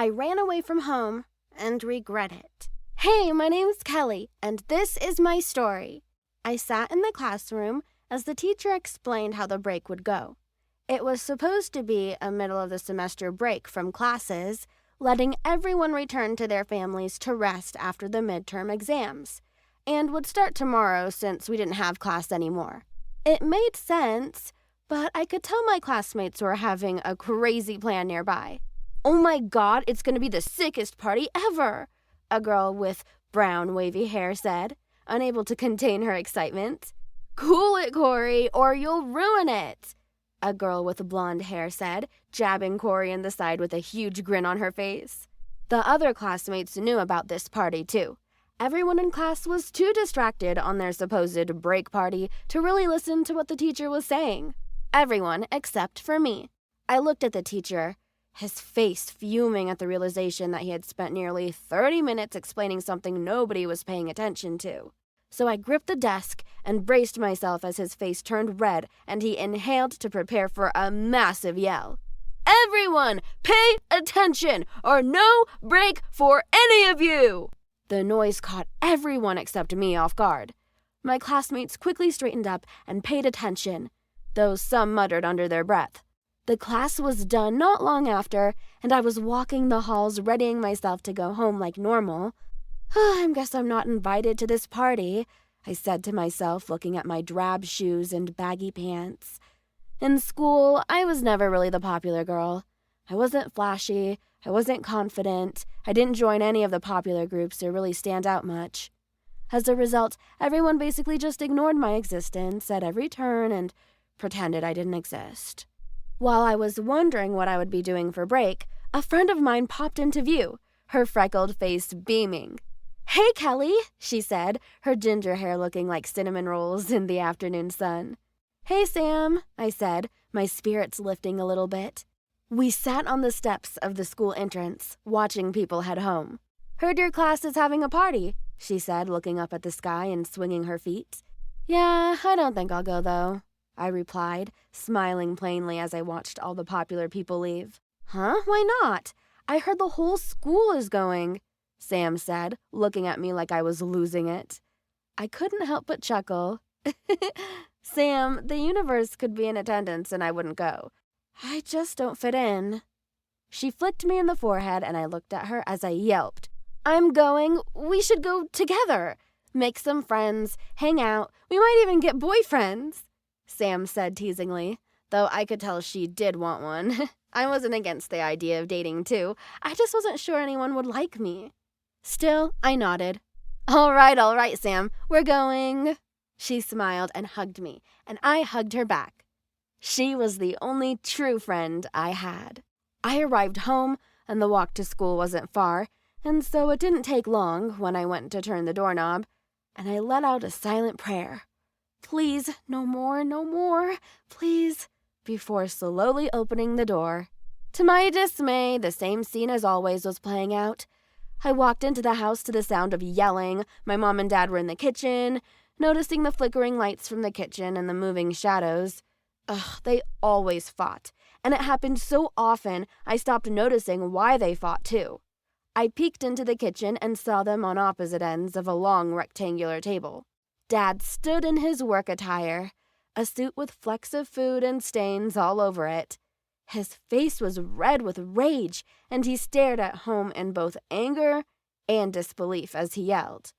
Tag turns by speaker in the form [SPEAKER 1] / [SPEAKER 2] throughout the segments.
[SPEAKER 1] I ran away from home and regret it. Hey, my name's Kelly, and this is my story. I sat in the classroom as the teacher explained how the break would go. It was supposed to be a middle-of-the-semester break from classes, letting everyone return to their families to rest after the midterm exams, and would start tomorrow since we didn't have class anymore. It made sense, but I could tell my classmates were having a crazy plan nearby. Oh my God, it's going to be the sickest party ever, a girl with brown wavy hair said, unable to contain her excitement. Cool it, Corey, or you'll ruin it, a girl with blonde hair said, jabbing Corey in the side with a huge grin on her face. The other classmates knew about this party too. Everyone in class was too distracted on their supposed break party to really listen to what the teacher was saying. Everyone except for me. I looked at the teacher, his face fuming at the realization that he had spent nearly 30 minutes explaining something nobody was paying attention to. So I gripped the desk and braced myself as his face turned red and he inhaled to prepare for a massive yell. Everyone, pay attention, or no break for any of you! The noise caught everyone except me off guard. My classmates quickly straightened up and paid attention, though some muttered under their breath. The class was done not long after, and I was walking the halls readying myself to go home like normal. I guess I'm not invited to this party, I said to myself, looking at my drab shoes and baggy pants. In school, I was never really the popular girl. I wasn't flashy, I wasn't confident, I didn't join any of the popular groups or really stand out much. As a result, everyone basically just ignored my existence at every turn and pretended I didn't exist. While I was wondering what I would be doing for break, a friend of mine popped into view, her freckled face beaming. Hey, Kelly, she said, her ginger hair looking like cinnamon rolls in the afternoon sun. Hey, Sam, I said, my spirits lifting a little bit. We sat on the steps of the school entrance, watching people head home. Heard your class is having a party, she said, looking up at the sky and swinging her feet. Yeah, I don't think I'll go, though, I replied, smiling plainly as I watched all the popular people leave. Huh? Why not? I heard the whole school is going, Sam said, looking at me like I was losing it. I couldn't help but chuckle. Sam, the universe could be in attendance and I wouldn't go. I just don't fit in. She flicked me in the forehead and I looked at her as I yelped. I'm going. We should go together. Make some friends, hang out. We might even get boyfriends, Sam said teasingly, though I could tell she did want one. I wasn't against the idea of dating too. I just wasn't sure anyone would like me. Still, I nodded. All right, Sam, we're going. She smiled and hugged me, and I hugged her back. She was the only true friend I had. I arrived home, and the walk to school wasn't far, and so it didn't take long when I went to turn the doorknob, and I let out a silent prayer. Please, no more, please, before slowly opening the door. To my dismay, the same scene as always was playing out. I walked into the house to the sound of yelling. My mom and dad were in the kitchen, noticing the flickering lights from the kitchen and the moving shadows. They always fought, and it happened so often I stopped noticing why they fought too. I peeked into the kitchen and saw them on opposite ends of a long rectangular table. Dad stood in his work attire, a suit with flecks of food and stains all over it. His face was red with rage, and he stared at home in both anger and disbelief as he yelled.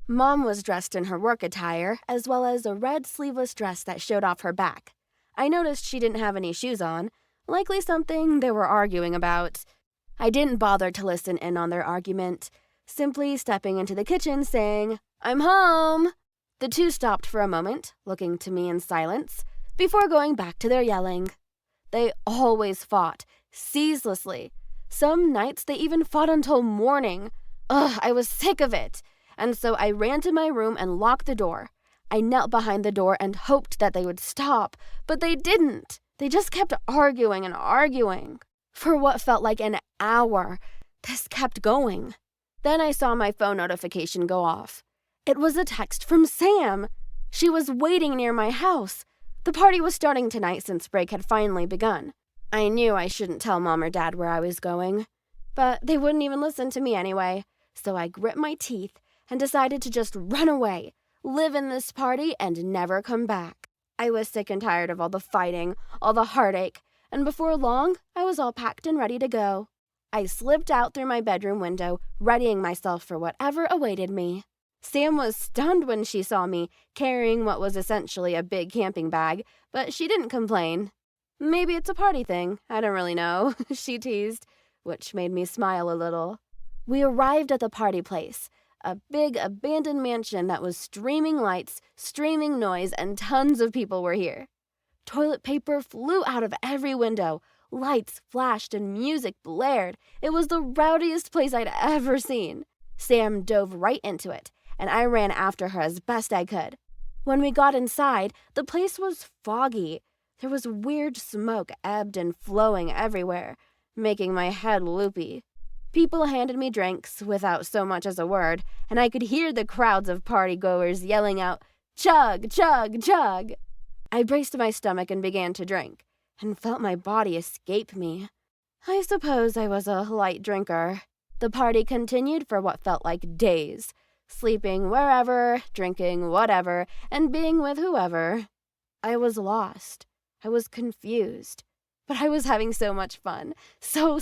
[SPEAKER 1] Mom was dressed in her work attire, as well as a red sleeveless dress that showed off her back. I noticed she didn't have any shoes on, likely something they were arguing about. I didn't bother to listen in on their argument, simply stepping into the kitchen saying, I'm home. The two stopped for a moment, looking to me in silence, before going back to their yelling. They always fought, ceaselessly. Some nights they even fought until morning. I was sick of it. And so I ran to my room and locked the door. I knelt behind the door and hoped that they would stop, but they didn't. They just kept arguing and arguing. For what felt like an hour, this kept going. Then I saw my phone notification go off. It was a text from Sam. She was waiting near my house. The party was starting tonight since break had finally begun. I knew I shouldn't tell Mom or Dad where I was going. But they wouldn't even listen to me anyway, so I grit my teeth and decided to just run away, live in this party, and never come back. I was sick and tired of all the fighting, all the heartache, and before long, I was all packed and ready to go. I slipped out through my bedroom window, readying myself for whatever awaited me. Sam was stunned when she saw me, carrying what was essentially a big camping bag, but she didn't complain. "Maybe it's a party thing, I don't really know," she teased, which made me smile a little. We arrived at the party place, a big abandoned mansion that was streaming lights, streaming noise, and tons of people were here. Toilet paper flew out of every window, lights flashed and music blared. It was the rowdiest place I'd ever seen. Sam dove right into it, and I ran after her as best I could. When we got inside, the place was foggy. There was weird smoke ebbed and flowing everywhere, making my head loopy. People handed me drinks without so much as a word, and I could hear the crowds of partygoers yelling out, "Chug, chug, chug!" I braced my stomach and began to drink, and felt my body escape me. I suppose I was a light drinker. The party continued for what felt like days, sleeping wherever, drinking whatever, and being with whoever. I was lost. I was confused. But I was having so much fun. So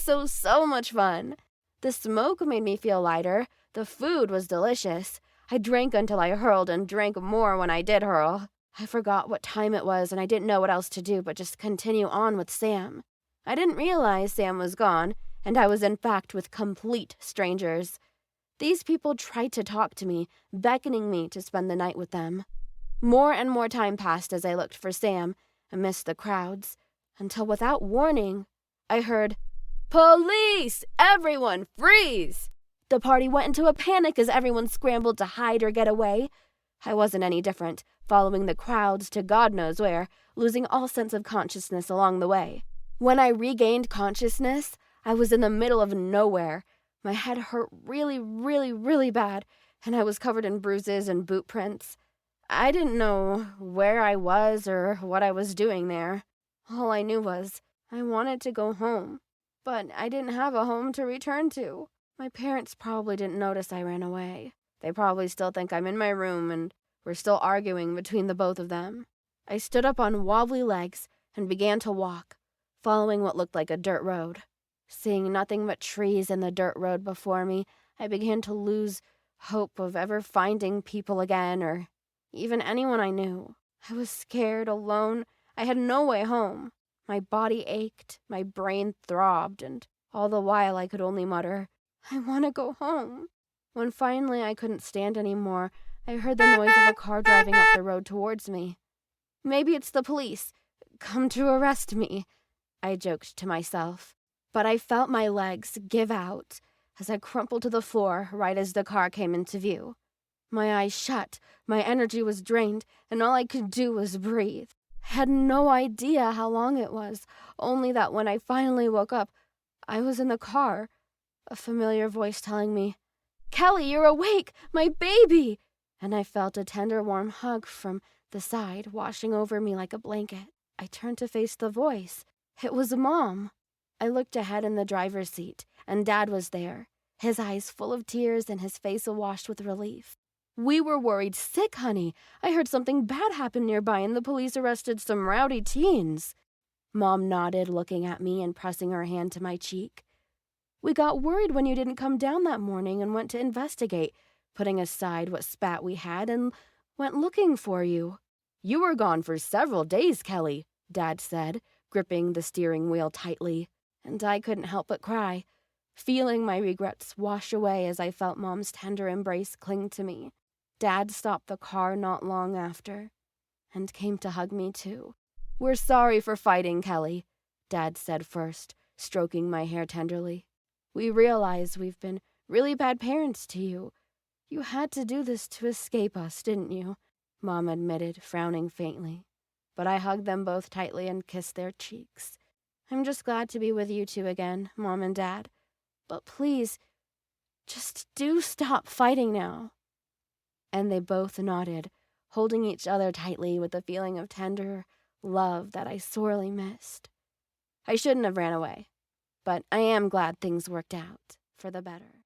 [SPEAKER 1] much fun. The smoke made me feel lighter. The food was delicious. I drank until I hurled and drank more when I did hurl. I forgot what time it was and I didn't know what else to do but just continue on with Sam. I didn't realize Sam was gone, and I was in fact with complete strangers. These people tried to talk to me, beckoning me to spend the night with them. More and more time passed as I looked for Sam amidst the crowds, until without warning, I heard, "Police! Everyone, freeze!" The party went into a panic as everyone scrambled to hide or get away. I wasn't any different, following the crowds to God knows where, losing all sense of consciousness along the way. When I regained consciousness, I was in the middle of nowhere. My head hurt really bad, and I was covered in bruises and boot prints. I didn't know where I was or what I was doing there. All I knew was I wanted to go home, but I didn't have a home to return to. My parents probably didn't notice I ran away. They probably still think I'm in my room and we're still arguing between the both of them. I stood up on wobbly legs and began to walk, following what looked like a dirt road. Seeing nothing but trees and the dirt road before me, I began to lose hope of ever finding people again or even anyone I knew. I was scared, alone. I had no way home. My body ached, my brain throbbed, and all the while I could only mutter, "I want to go home." When finally I couldn't stand anymore, I heard the noise of a car driving up the road towards me. "Maybe it's the police, come to arrest me," I joked to myself. But I felt my legs give out as I crumpled to the floor right as the car came into view. My eyes shut, my energy was drained, and all I could do was breathe. I had no idea how long it was, only that when I finally woke up, I was in the car, a familiar voice telling me, "Kelly, you're awake, my baby!" And I felt a tender warm hug from the side washing over me like a blanket. I turned to face the voice. It was Mom. I looked ahead in the driver's seat, and Dad was there, his eyes full of tears and his face awash with relief. "We were worried sick, honey. I heard something bad happen nearby and the police arrested some rowdy teens." Mom nodded, looking at me and pressing her hand to my cheek. "We got worried when you didn't come down that morning and went to investigate, putting aside what spat we had and went looking for you." "You were gone for several days, Kelly," Dad said, gripping the steering wheel tightly, and I couldn't help but cry, feeling my regrets wash away as I felt Mom's tender embrace cling to me. Dad stopped the car not long after and came to hug me too. "We're sorry for fighting, Kelly," Dad said first, stroking my hair tenderly. "We realize we've been really bad parents to you. You had to do this to escape us, didn't you?" Mom admitted, frowning faintly. But I hugged them both tightly and kissed their cheeks. "I'm just glad to be with you two again, Mom and Dad. But please, just do stop fighting now." And they both nodded, holding each other tightly with a feeling of tender love that I sorely missed. I shouldn't have ran away. but I am glad things worked out for the better.